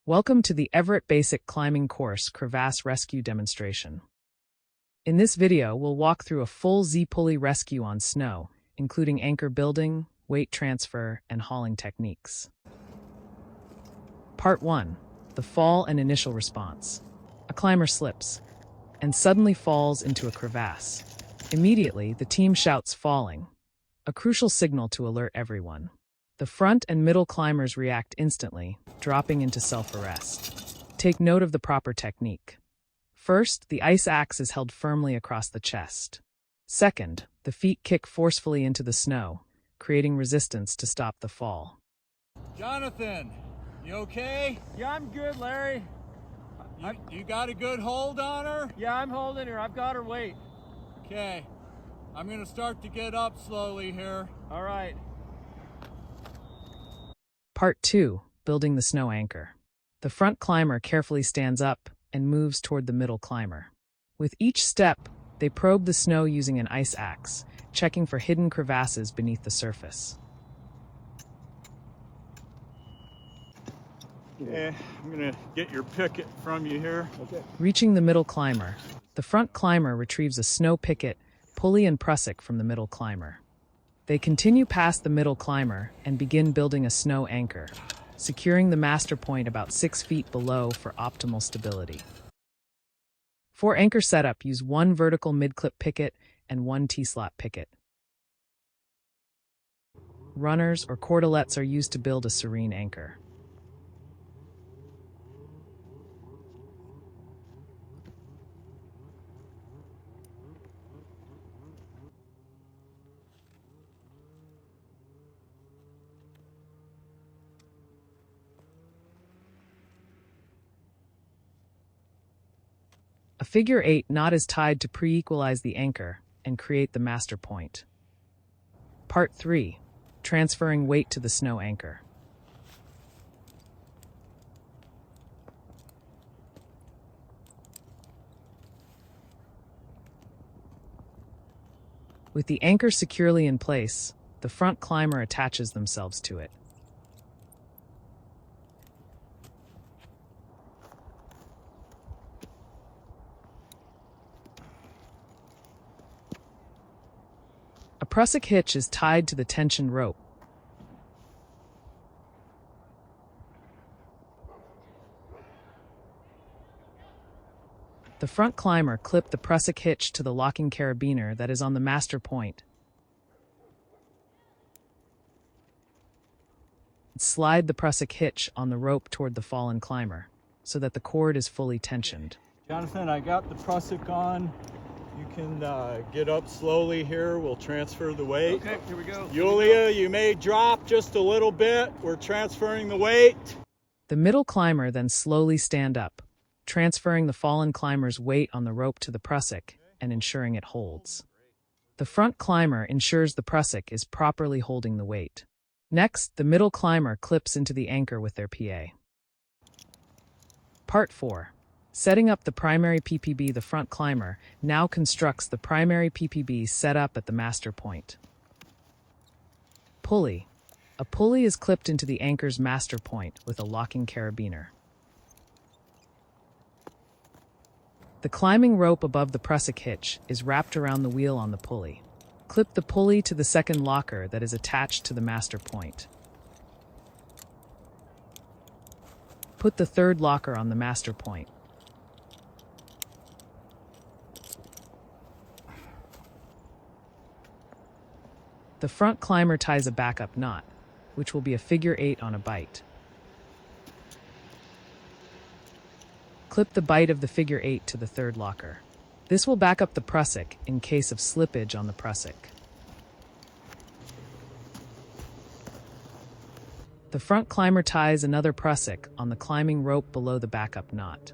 Welcome to the Everett Basic Climbing Course Crevasse Rescue Demonstration. In this video, we'll walk through a full Z-Pully rescue on snow, including anchor building, weight transfer, and hauling techniques. Part 1. The fall and initial response. A climber slips and suddenly falls into a crevasse. Immediately, the team shouts "falling," a crucial signal to alert everyone. The front and middle climbers react instantly, dropping into self-arrest. Take note of the proper technique. First, the ice axe is held firmly across the chest. Second, the feet kick forcefully into the snow, creating resistance to stop the fall. Jonathan, you okay? Yeah, I'm good, Larry. You got a good hold on her? Yeah, I'm holding her. I've got her weight. Okay. I'm gonna start to get up slowly here. All right. Part 2. Building the snow anchor. The front climber carefully stands up and moves toward the middle climber. With each step, they probe the snow using an ice axe, checking for hidden crevasses beneath the surface. Okay, I'm gonna get your picket from you here. Okay. Reaching the middle climber, the front climber retrieves a snow picket, pulley, and prusik from the middle climber. They continue past the middle climber and begin building a snow anchor, securing the master point about 6 feet below for optimal stability. For anchor setup, use one vertical mid-clip picket and one T-slot picket. Runners or cordelettes are used to build a serene anchor. A figure 8 knot is tied to pre-equalize the anchor and create the master point. Part 3. Transferring weight to the snow anchor. With the anchor securely in place, the front climber attaches themselves to it. A prusik hitch is tied to the tension rope. The front climber clips the prusik hitch to the locking carabiner that is on the master point. Slide the prusik hitch on the rope toward the fallen climber, so that the cord is fully tensioned. Jonathan, I got the prusik on. You can get up slowly here. We'll transfer the weight. Okay, here we go. Julia, you may drop just a little bit. We're transferring the weight. The middle climber then slowly stand up, transferring the fallen climber's weight on the rope to the prusik and ensuring it holds. The front climber ensures the prusik is properly holding the weight. Next, the middle climber clips into the anchor with their PA. Part 4. Setting up the primary PPB. The front climber now constructs the primary PPB set up at the master point. Pulley. A pulley is clipped into the anchor's master point with a locking carabiner. The climbing rope above the prusik hitch is wrapped around the wheel on the pulley. Clip the pulley to the second locker that is attached to the master point. Put the third locker on the master point. The front climber ties a backup knot, which will be a figure 8 on a bite. Clip the bite of the figure 8 to the third locker. This will back up the prusik in case of slippage on the prusik. The front climber ties another prusik on the climbing rope below the backup knot.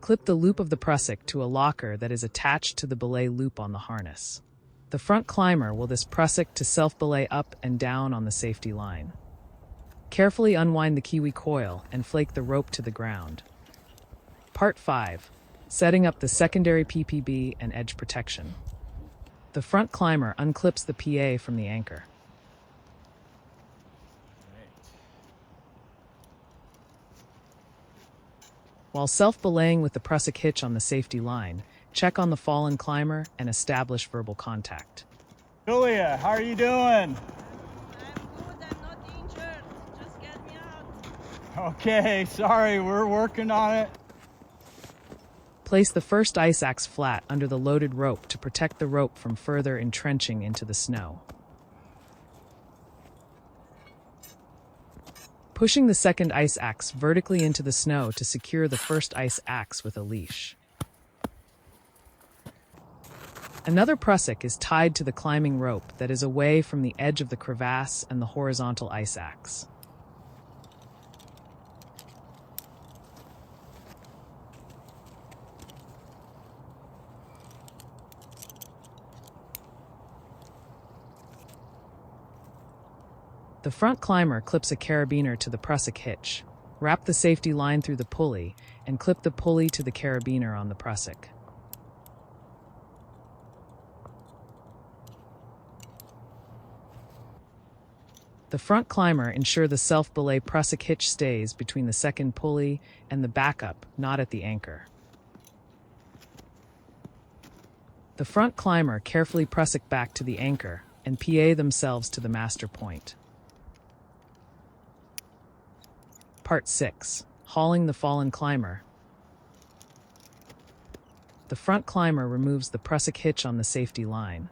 Clip the loop of the prusik to a locker that is attached to the belay loop on the harness. The front climber will this prusik to self-belay up and down on the safety line. Carefully unwind the kiwi coil and flake the rope to the ground. Part 5. Setting up the secondary PPB and edge protection. The front climber unclips the PA from the anchor. While self-belaying with the prusik hitch on the safety line, check on the fallen climber and establish verbal contact. Julia, how are you doing? I'm good, I'm not injured. Just get me out. Okay, sorry, we're working on it. Place the first ice axe flat under the loaded rope to protect the rope from further entrenching into the snow. Pushing the second ice axe vertically into the snow to secure the first ice axe with a leash. Another prusik is tied to the climbing rope that is away from the edge of the crevasse and the horizontal ice axe. The front climber clips a carabiner to the prusik hitch, wrap the safety line through the pulley, and clip the pulley to the carabiner on the prusik. The front climber ensures the self-belay prusik hitch stays between the second pulley and the backup, not at the anchor. The front climber carefully prusik back to the anchor and PA themselves to the master point. Part 6. Hauling the fallen climber. The front climber removes the prusik hitch on the safety line.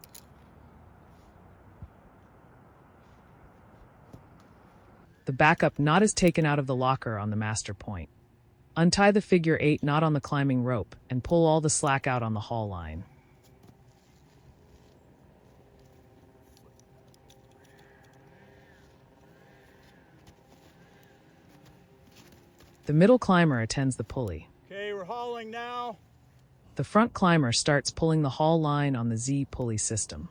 The backup knot is taken out of the locker on the master point. Untie the figure 8 knot on the climbing rope and pull all the slack out on the haul line. The middle climber attends the pulley. Okay, we're hauling now. The front climber starts pulling the haul line on the Z-Pully system.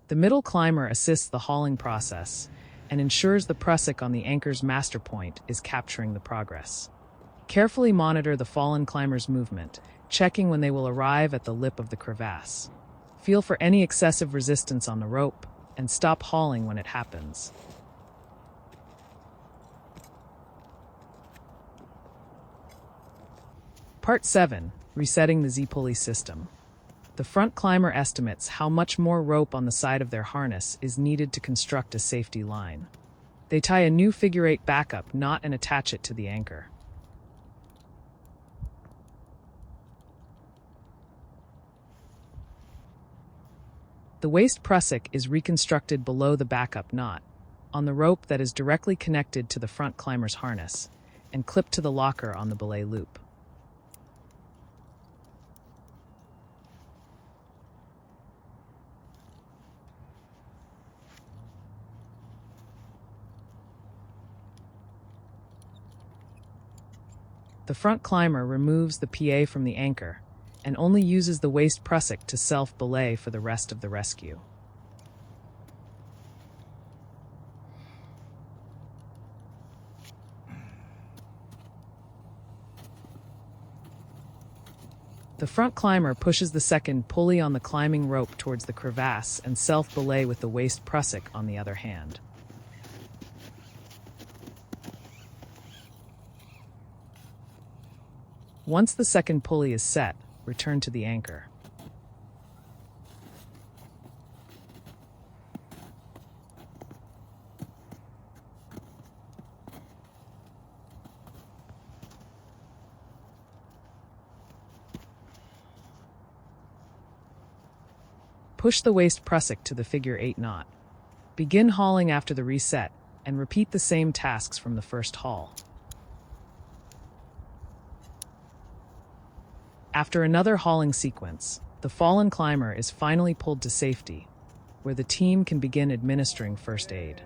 The middle climber assists the hauling process and ensures the prusik on the anchor's master point is capturing the progress. Carefully monitor the fallen climber's movement, checking when they will arrive at the lip of the crevasse. Feel for any excessive resistance on the rope and stop hauling when it happens. Part 7. Resetting the Z-Pully system. The front climber estimates how much more rope on the side of their harness is needed to construct a safety line. They tie a new figure 8 backup knot and attach it to the anchor. The waist prusik is reconstructed below the backup knot, on the rope that is directly connected to the front climber's harness, and clipped to the locker on the belay loop. The front climber removes the PA from the anchor and only uses the waist prusik to self-belay for the rest of the rescue. The front climber pushes the second pulley on the climbing rope towards the crevasse and self-belay with the waist prusik on the other hand. Once the second pulley is set, return to the anchor. Push the waist prusik to the figure 8 knot. Begin hauling after the reset, and repeat the same tasks from the first haul. After another hauling sequence, the fallen climber is finally pulled to safety, where the team can begin administering first aid.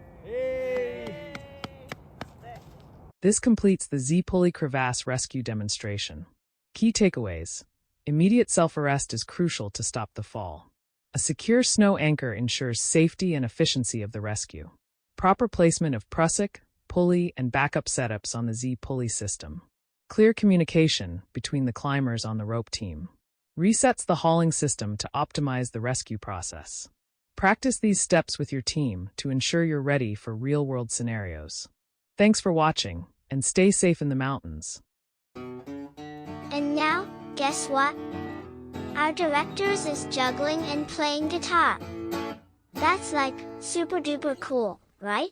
This completes the Z-Pully crevasse rescue demonstration. Key takeaways. Immediate self-arrest is crucial to stop the fall. A secure snow anchor ensures safety and efficiency of the rescue. Proper placement of prusik, pulley, and backup setups on the Z-Pully system. Clear communication between the climbers on the rope team. resets the hauling system to optimize the rescue process. Practice these steps with your team to ensure you're ready for real-world scenarios. Thanks for watching, and stay safe in the mountains. And now, guess what? Our directors is juggling and playing guitar. That's like super duper cool, right?